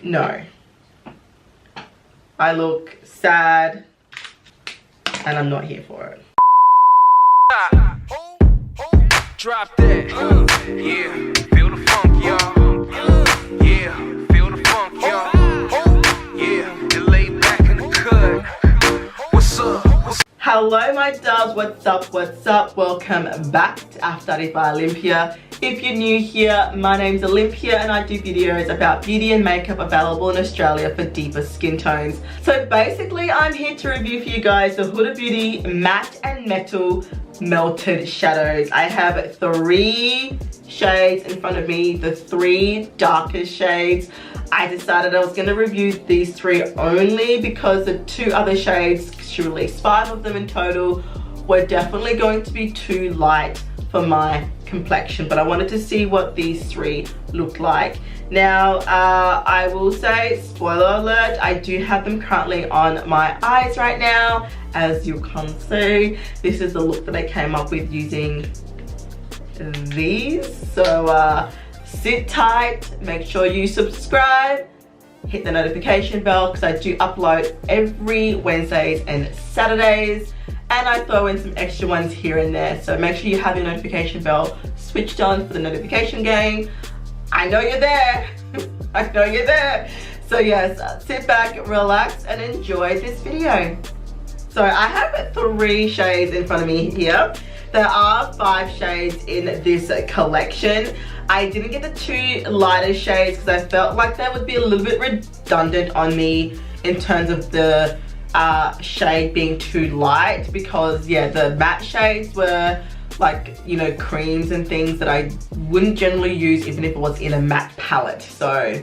No. I look sad and I'm not here for it. Drop that. Yeah, feel the funk, y'all. Yeah, feel the funk, y'all. Yeah, you lay back in the cut. What's up? Hello my doves, what's up? Welcome back to Afrodite by Olympia. If you're new here, my name's Olympia and I do videos about beauty and makeup available in Australia for deeper skin tones. So basically I'm here to review for you guys the Huda Beauty Matte and Metal Melted Shadows. I have 3 shades in front of me, the 3 darkest shades. I decided I was going to review these 3 only because the 2 other shades, she released 5 of them in total, were definitely going to be too light for my complexion, but I wanted to see what these 3 look like. Now I will say, spoiler alert, I do have them currently on my eyes right now. As you can see, this is the look that I came up with using these. So sit tight, make sure you subscribe, hit the notification bell because I do upload every Wednesdays and Saturdays, and I throw in some extra ones here and there. So make sure you have your notification bell switched on for the notification gang. I know you're there. I know you're there. So yes, sit back, relax, and enjoy this video. So I have 3 shades in front of me here. There are 5 shades in this collection. I didn't get the 2 lighter shades because I felt like that would be a little bit redundant on me in terms of the shade being too light, because yeah, the matte shades were like, you know, creams and things that I wouldn't generally use even if it was in a matte palette. So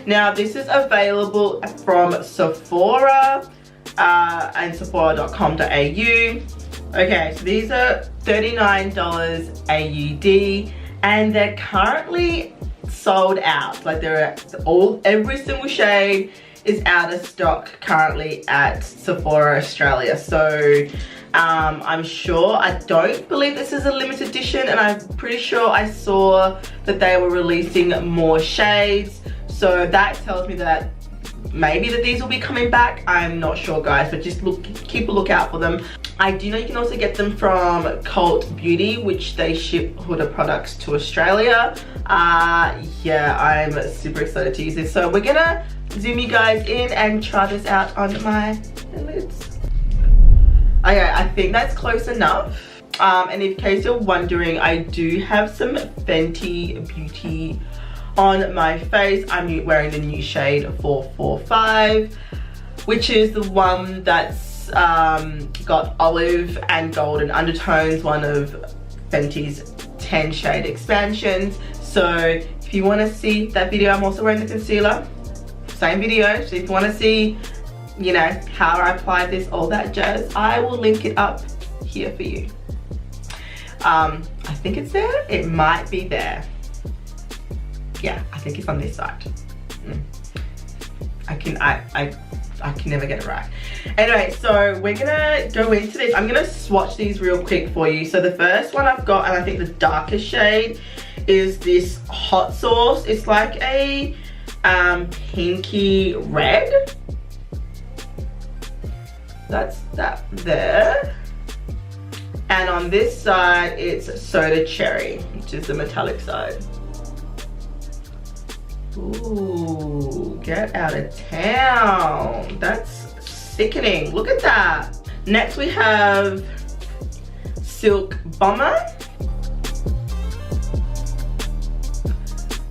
now this is available from Sephora and sephora.com.au. okay, so these are $39 AUD and they're currently sold out. Like every single shade is out of stock currently at Sephora Australia. So I'm sure, I don't believe this is a limited edition, and I'm pretty sure I saw that they were releasing more shades. So that tells me that maybe that these will be coming back. I'm not sure guys, but just keep a lookout for them. I do know you can also get them from Cult Beauty, which they ship Huda products to Australia. Yeah, I'm super excited to use this. So we're gonna zoom you guys in and try this out on my lids. Okay, I think that's close enough. And in case you're wondering, I do have some Fenty Beauty on my face. I'm wearing the new shade 445, which is the one that's got olive and golden undertones, one of Fenty's 10 shade expansions. So if you want to see that video, I'm also wearing the concealer, same video. So if you want to see, you know, how I applied this, all that jazz, I will link it up here for you. I think it's there, it might be there. Yeah, I think it's on this side. I can never get it right. Anyway, so we're gonna go into this. I'm gonna swatch these real quick for you. So the first one I've got, and I think the darkest shade, is this Hot Sauce. It's like a pinky red. That's that there. And on this side, it's Soda Cherry, which is the metallic side. Ooh, get out of town. That's sickening. Look at that. Next we have Silk Bomber,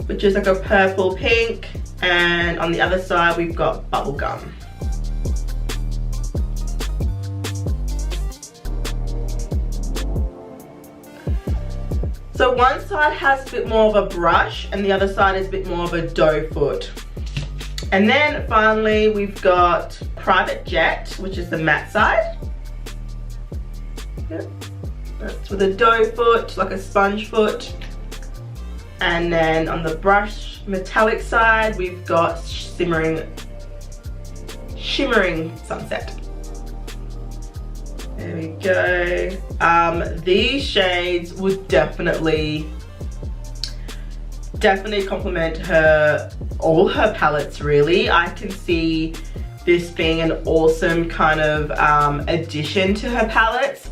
which is like a purple pink. And on the other side, we've got Bubblegum. So one side has a bit more of a brush and the other side is a bit more of a doe foot. And then finally we've got Private Jet, which is the matte side. Yep. That's with a doe foot, like a sponge foot. And then on the brush metallic side, we've got Shimmering Sunset. There we go. These shades would definitely definitely compliment her, all her palettes really. I can see this being an awesome kind of addition to her palettes.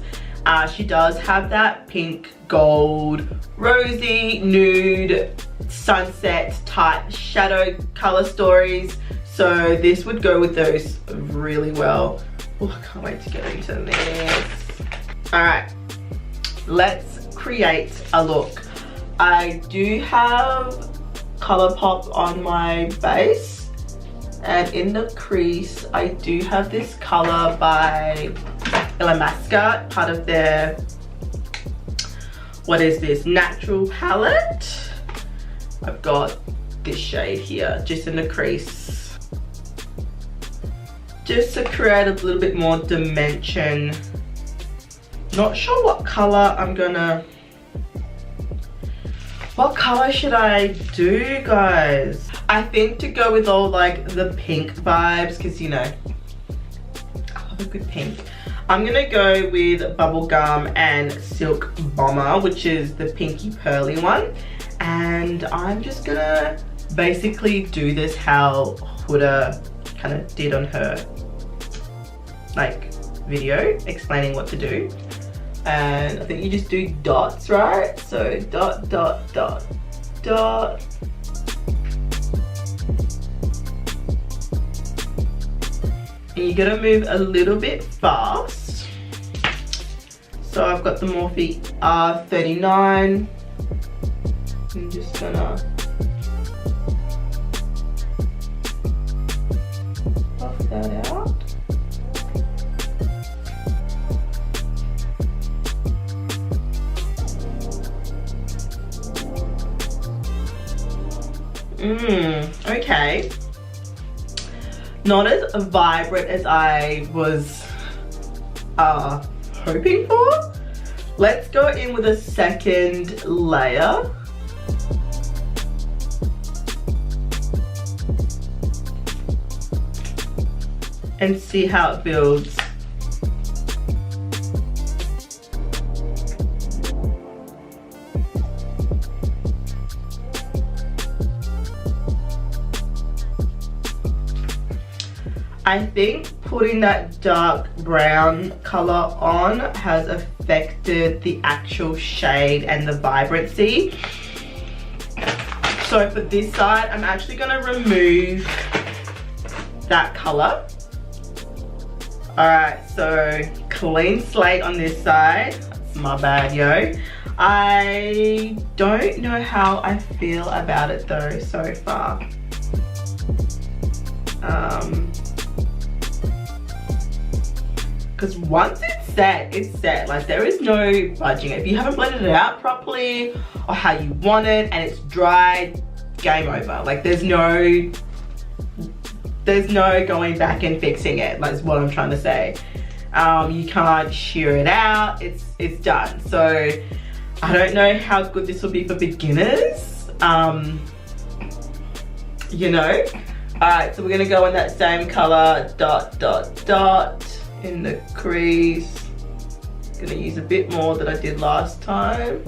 She does have that pink, gold, rosy, nude, sunset type shadow color stories. So this would go with those really well. Oh, I can't wait to get into this. All right, let's create a look. I do have ColourPop on my base, and in the crease I do have this color by M.A.C, part of their, what is this, natural palette. I've got this shade here just in the crease, just to create a little bit more dimension. Not sure what color I'm gonna, what color should I do, guys? I think to go with all like the pink vibes, because you know, I love a good pink. I'm gonna go with Bubblegum and Silk Bomber, which is the pinky pearly one. And I'm just gonna basically do this how Huda kind of did on her like video explaining what to do. And I think you just do dots, right? So dot, dot, dot, dot. And you gotta move a little bit fast. So I've got the Morphe R39. I'm just gonna buff that out. Okay. Not as vibrant as I was hoping for. Let's go in with a second layer. And see how it builds. I think putting that dark brown color on has affected the actual shade and the vibrancy. So for this side, I'm actually gonna remove that color. All right, so clean slate on this side. That's my bad, yo. I don't know how I feel about it though so far. Because once it's set, it's set. Like there is no budging it. If you haven't blended it out properly or how you want it and it's dried, game over. Like there's no going back and fixing it. That's what I'm trying to say. You can't shear it out. It's done. So I don't know how good this will be for beginners. You know. All right, so we're gonna go in that same color, dot, dot, dot, in the crease. Gonna use a bit more than I did last time.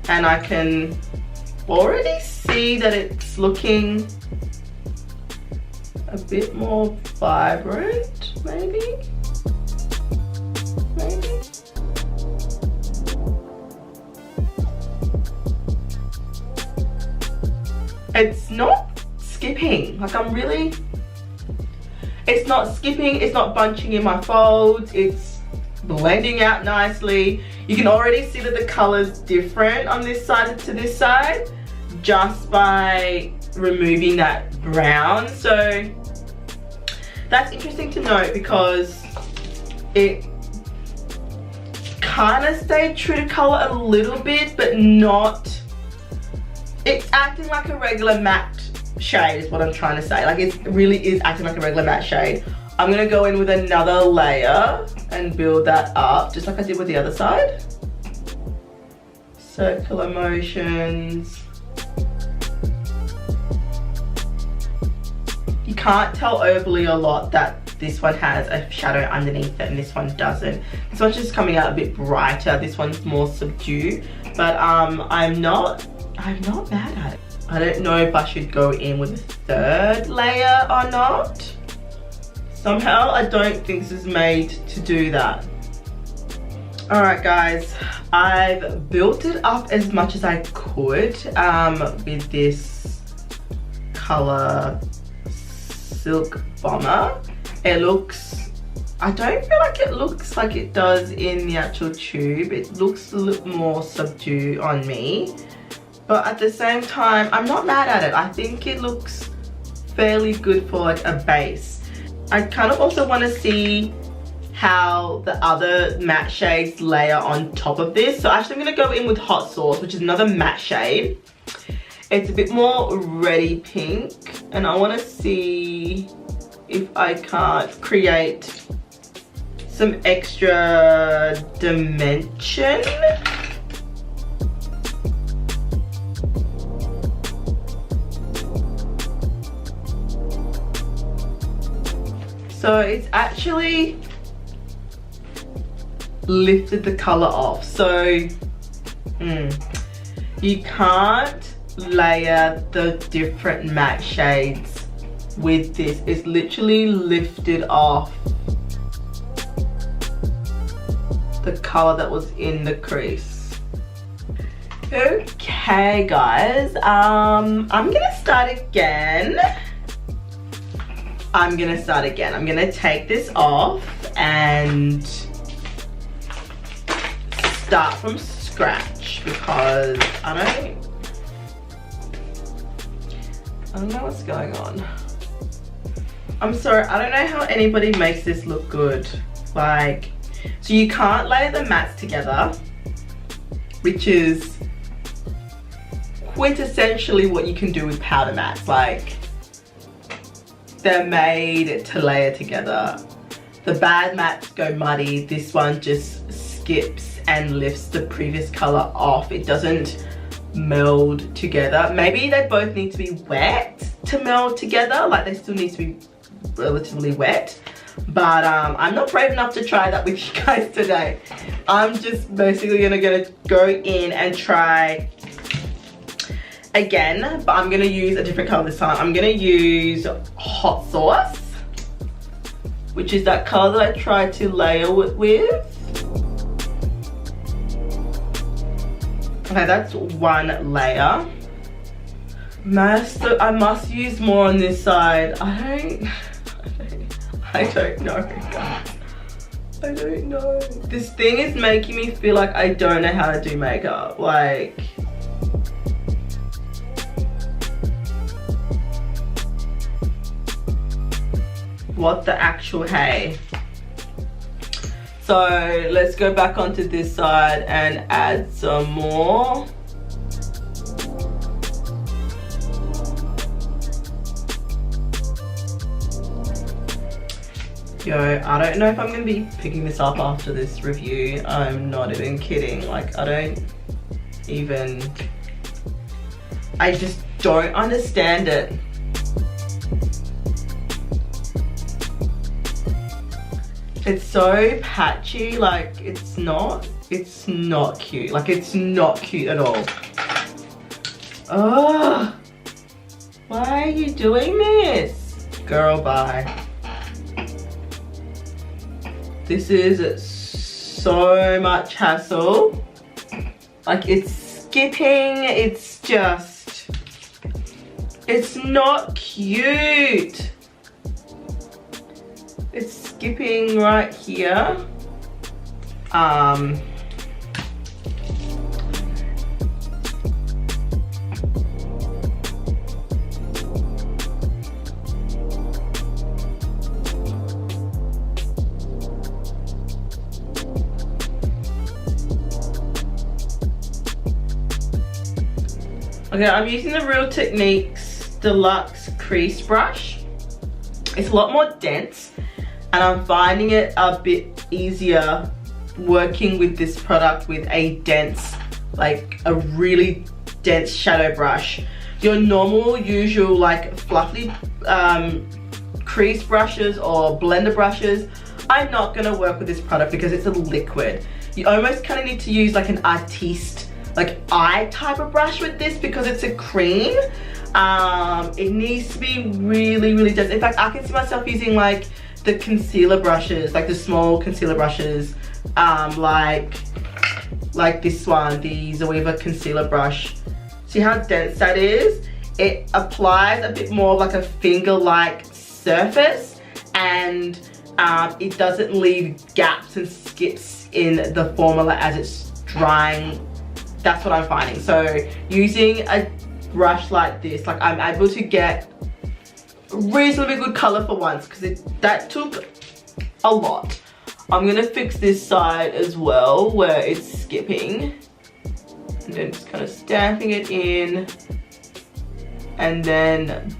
And I can already see that it's looking a bit more vibrant, maybe? Maybe? It's not skipping. Like I'm really, it's not skipping, it's not bunching in my folds, it's blending out nicely. You can already see that the color's different on this side to this side just by removing that brown. So that's interesting to note because it kind of stayed true to color a little bit, but not, it's acting like a regular matte shade is what I'm trying to say. Like it really is acting like a regular matte shade. I'm gonna go in with another layer and build that up just like I did with the other side. Circular motions. You can't tell overly a lot that this one has a shadow underneath it and this one doesn't. This one's just coming out a bit brighter. This one's more subdued. But I'm not I'm not mad at it. I don't know if I should go in with a third layer or not. Somehow I don't think this is made to do that. Alright guys, I've built it up as much as I could with this color Silk Bomber. It looks, I don't feel like it looks like it does in the actual tube. It looks a little more subdued on me. But at the same time, I'm not mad at it. I think it looks fairly good for like a base. I kind of also want to see how the other matte shades layer on top of this. So actually I'm going to go in with Hot Sauce, which is another matte shade. It's a bit more reddy pink, and I want to see if I can't create some extra dimension. So it's actually lifted the color off. So you can't layer the different matte shades with this. It's literally lifted off the color that was in the crease. Okay guys, I'm gonna start again. I'm gonna take this off and start from scratch because I don't know what's going on. I'm sorry, I don't know how anybody makes this look good. Like, so you can't layer the mattes together, which is quintessentially what you can do with powder mattes. Like, they're made to layer together. The bad mattes go muddy. This one just skips and lifts the previous color off. It doesn't meld together. Maybe they both need to be wet to meld together. Like, they still need to be relatively wet. But I'm not brave enough to try that with you guys today. I'm just basically gonna go in and try again, but I'm gonna use a different color this time. I'm gonna use Hot Sauce, which is that color that I tried to layer it with. Okay, that's one layer. I must use more on this side. I don't know, guys. I don't know. This thing is making me feel like I don't know how to do makeup. Like, what the actual hey? So let's go back onto this side and add some more. Yo, I don't know if I'm gonna be picking this up after this review. I'm not even kidding. Like, I just don't understand it. It's so patchy. Like, it's not cute. Like, it's not cute at all. Ugh, why are you doing this? Girl, bye. This is so much hassle. Like, it's skipping, it's just, it's not cute. It's skipping right here. Okay, I'm using the Real Techniques Deluxe Crease Brush. It's a lot more dense, and I'm finding it a bit easier working with this product with a dense, like a really dense shadow brush. Your normal, usual, like fluffy crease brushes or blender brushes, I'm not gonna work with this product because it's a liquid. You almost kind of need to use like an artiste like eye type of brush with this because it's a cream. It needs to be really dense. In fact, I can see myself using like the concealer brushes, like the small concealer brushes, like this one, the Zoeva concealer brush. See how dense that is? It applies a bit more of like a finger-like surface, and it doesn't leave gaps and skips in the formula as it's drying. That's what I'm finding. So using a brush like this, like I'm able to get reasonably good color for once, because that took a lot. I'm gonna fix this side as well where it's skipping, and then just kind of stamping it in and then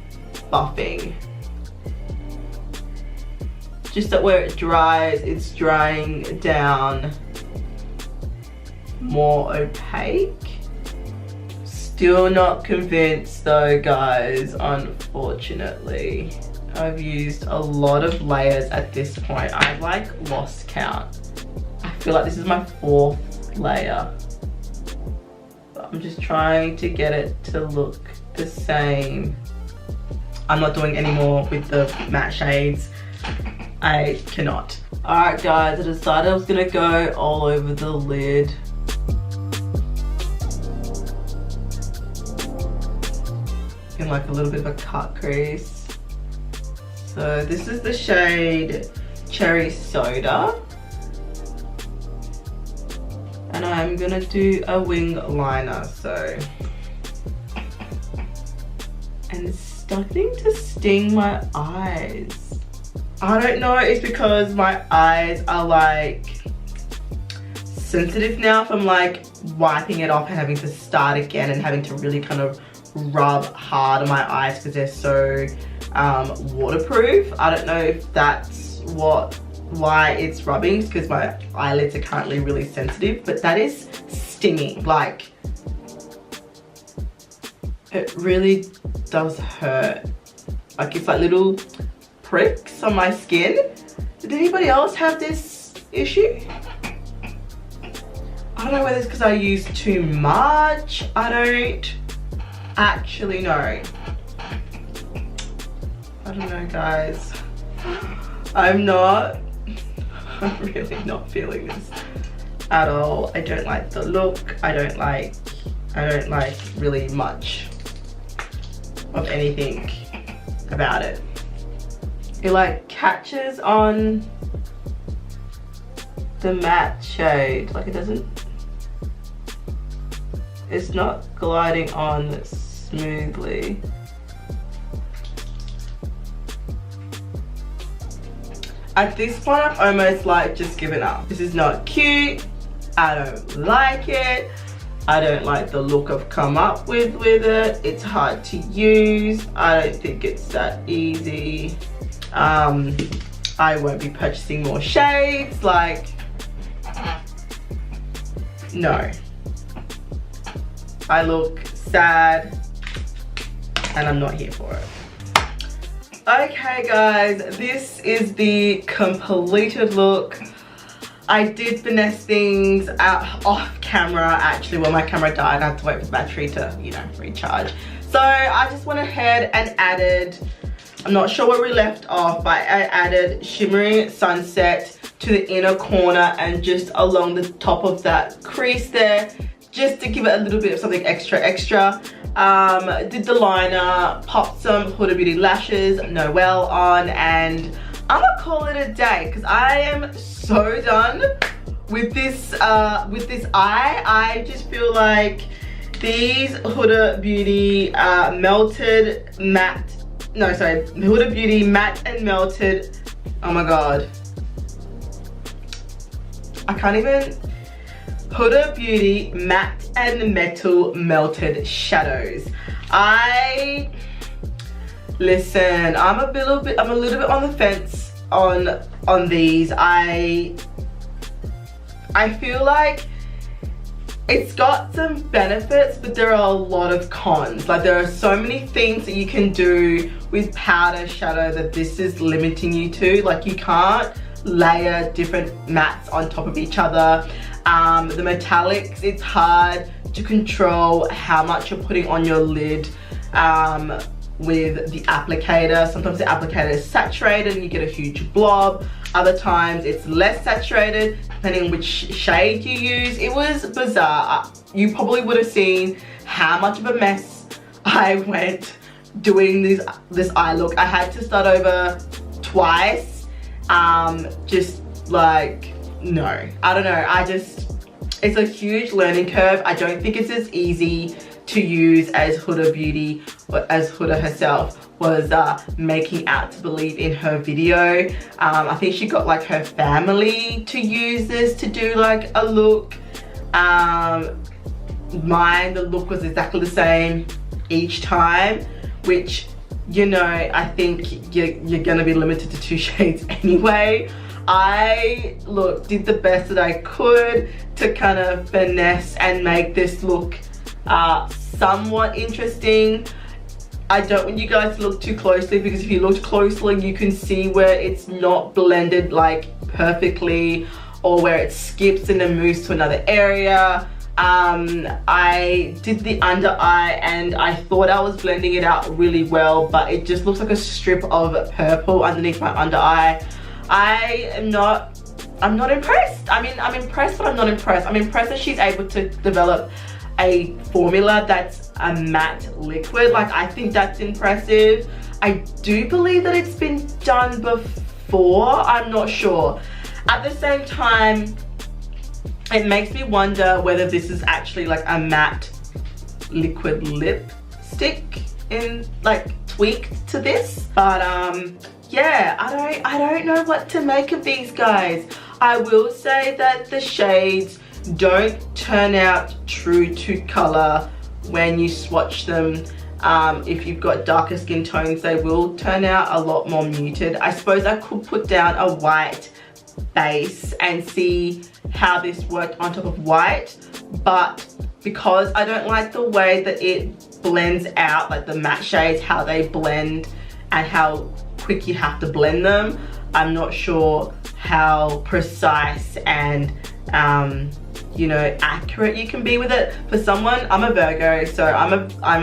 buffing, just that where it dries, it's drying down more opaque. Still not convinced though, guys, unfortunately. I've used a lot of layers at this point. I've like lost count. I feel like this is my 4th layer. But I'm just trying to get it to look the same. I'm not doing any more with the matte shades. I cannot. Alright guys, I decided I was gonna go all over the lid. In like a little bit of a cut crease. So this is the shade Cherry Soda. And I'm gonna do a wing liner, so. And it's starting to sting my eyes. I don't know, it's because my eyes are like sensitive now from like wiping it off and having to start again and having to really kind of rub hard on my eyes because they're so waterproof. I don't know if that's why it's rubbing, because my eyelids are currently really sensitive, but that is stinging. Like, it really does hurt. Like, it's like little pricks on my skin. Did anybody else have this issue? I don't know whether it's because I use too much. I don't actually know. I don't know, guys. I'm really not feeling this at all. I don't like the look. I don't like really much of anything about it. It like catches on the matte shade. Like, it's not gliding on smoothly. At this point, I've almost like just given up. This is not cute. I don't like it. I don't like the look I've come up with it. It's hard to use. I don't think it's that easy. I won't be purchasing more shades. Like, no. I look sad and I'm not here for it. Okay guys, this is the completed look. I did finesse things off camera actually. Well, my camera died. I had to wait for the battery to, you know, recharge. So I just went ahead and added, I'm not sure where we left off, but I added Shimmering Sunset to the inner corner and just along the top of that crease there, just to give it a little bit of something extra. Did the liner, popped some Huda Beauty lashes, Noir on, and I'm gonna call it a day because I am so done with this eye. I just feel like these Huda Beauty Huda Beauty matte and melted, oh my god, I can't even. Huda Beauty matte and metal melted shadows. Listen, I'm a little bit on the fence on these. I feel like it's got some benefits, but there are a lot of cons. Like, there are so many things that you can do with powder shadow that this is limiting you to. Like, you can't layer different mattes on top of each other. The metallics, it's hard to control how much you're putting on your lid with the applicator. Sometimes the applicator is saturated and you get a huge blob. Other times it's less saturated, depending on which shade you use. It was bizarre. You probably would have seen how much of a mess I went doing this eye look. I had to start over twice. Just like, no, I don't know. It's a huge learning curve. I don't think it's as easy to use as Huda Beauty, or as Huda herself was making out to believe in her video. I think she got like her family to use this to do like a look. The look was exactly the same each time, which, you know, I think you're gonna be limited to 2 shades anyway. I did the best that I could to kind of finesse and make this look somewhat interesting. I don't want you guys to look too closely, because if you look closely you can see where it's not blended like perfectly, or where it skips and then moves to another area. I did the under eye and I thought I was blending it out really well, but it just looks like a strip of purple underneath my under eye. I'm not impressed. I mean, I'm impressed, but I'm not impressed. I'm impressed that she's able to develop a formula that's a matte liquid. Like, I think that's impressive. I do believe that it's been done before. I'm not sure. At the same time, it makes me wonder whether this is actually like a matte liquid lipstick in like tweaked to this. But yeah, I don't know what to make of these guys. I will say that the shades don't turn out true to color when you swatch them. If you've got darker skin tones, they will turn out a lot more muted. I suppose I could put down a white base and see how this worked on top of white, but because I don't like the way that it blends out, like the matte shades, how they blend and how quick you have to blend them, I'm not sure how precise and you know, accurate you can be with it. For someone, I'm a Virgo, so I'm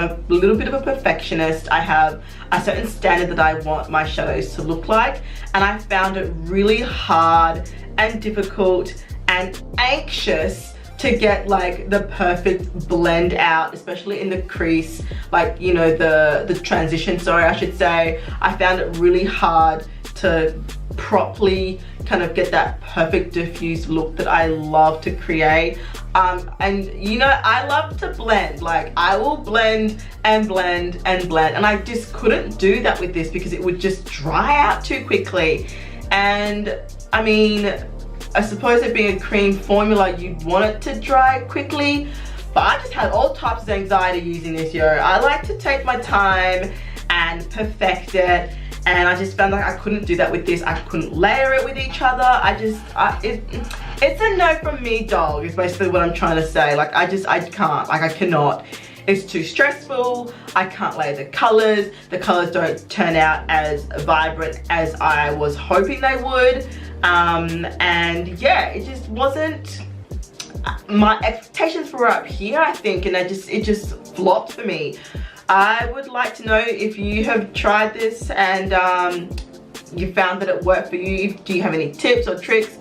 a little bit of a perfectionist. I have a certain standard that I want my shadows to look like, and I found it really hard and difficult and anxious to get like the perfect blend out, especially in the crease, like, you know, the transition, sorry, I should say. I found it really hard to properly kind of get that perfect diffused look that I love to create. And you know, I love to blend. Like, I will blend and blend and blend, and I just couldn't do that with this because it would just dry out too quickly. And I mean, I suppose it being a cream formula, you'd want it to dry quickly, but I just had all types of anxiety using this, yo. I like to take my time and perfect it, and I just found like I couldn't do that with this. I couldn't layer it with each other. It's a no from me, dog, is basically what I'm trying to say. Like, I can't, like, I cannot. It's too stressful. I can't layer the colors. The colors don't turn out as vibrant as I was hoping they would. And yeah, it just wasn't, my expectations were up here, I think, and it just flopped for me. I would like to know if you have tried this and you found that it worked for you. Do you have any tips or tricks?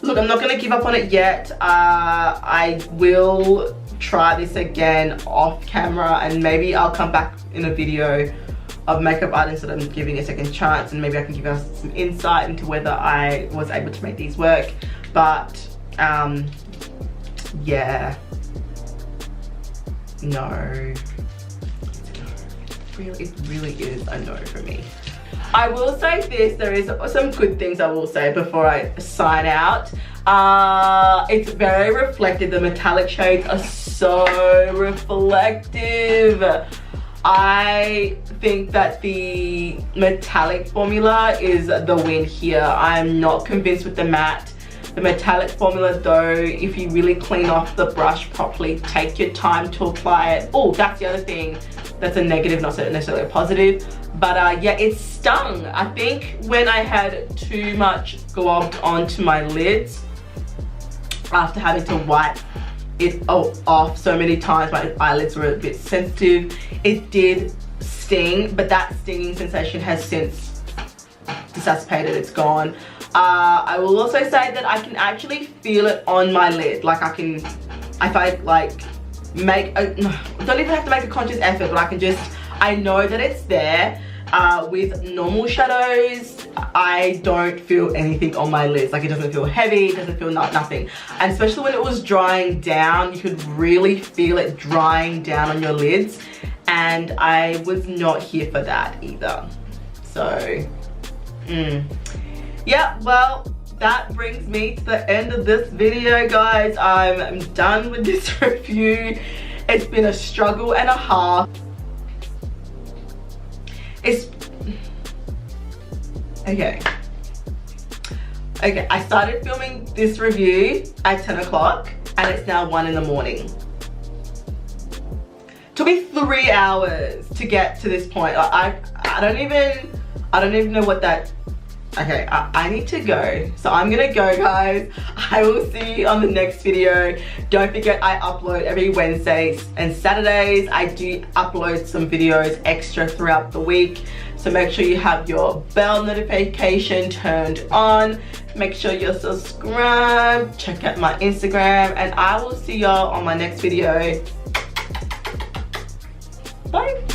Look, I'm not going to give up on it yet. I will try this again off camera, and maybe I'll come back in a video of makeup items that I'm giving a second chance, and maybe I can give us some insight into whether I was able to make these work. But yeah, no. It really is a no for me. I will say this, there is some good things I will say before I sign out. It's very reflective. The metallic shades are so reflective. I think that the metallic formula is the win here. I'm not convinced with the matte. The metallic formula though, if you really clean off the brush properly, take your time to apply it. Oh, that's the other thing. That's a negative, not necessarily a positive. But yeah, it stung. I think when I had too much globbed onto my lids after having to wipe it off so many times. My eyelids were a bit sensitive. It did sting, but that stinging sensation has since dissipated. It's gone. I will also say that I can actually feel it on my lid. Like if I like don't even have to make a conscious effort, but I know that it's there. With normal shadows, I don't feel anything on my lids. Like, it doesn't feel heavy, it doesn't feel nothing. And especially when it was drying down, you could really feel it drying down on your lids. And I was not here for that either. So, yeah, well, that brings me to the end of this video, guys. I'm done with this review. It's been a struggle and a half. Okay, I started filming this review at 10 o'clock and it's now 1 in the morning. Took me 3 hours to get to this point. I don't even know what that. Okay, I need to go. So I'm gonna go, guys. I will see you on the next video. Don't forget, I upload every Wednesdays and Saturdays. I do upload some videos extra throughout the week. So make sure you have your bell notification turned on. Make sure you're subscribed. Check out my Instagram. And I will see y'all on my next video. Bye.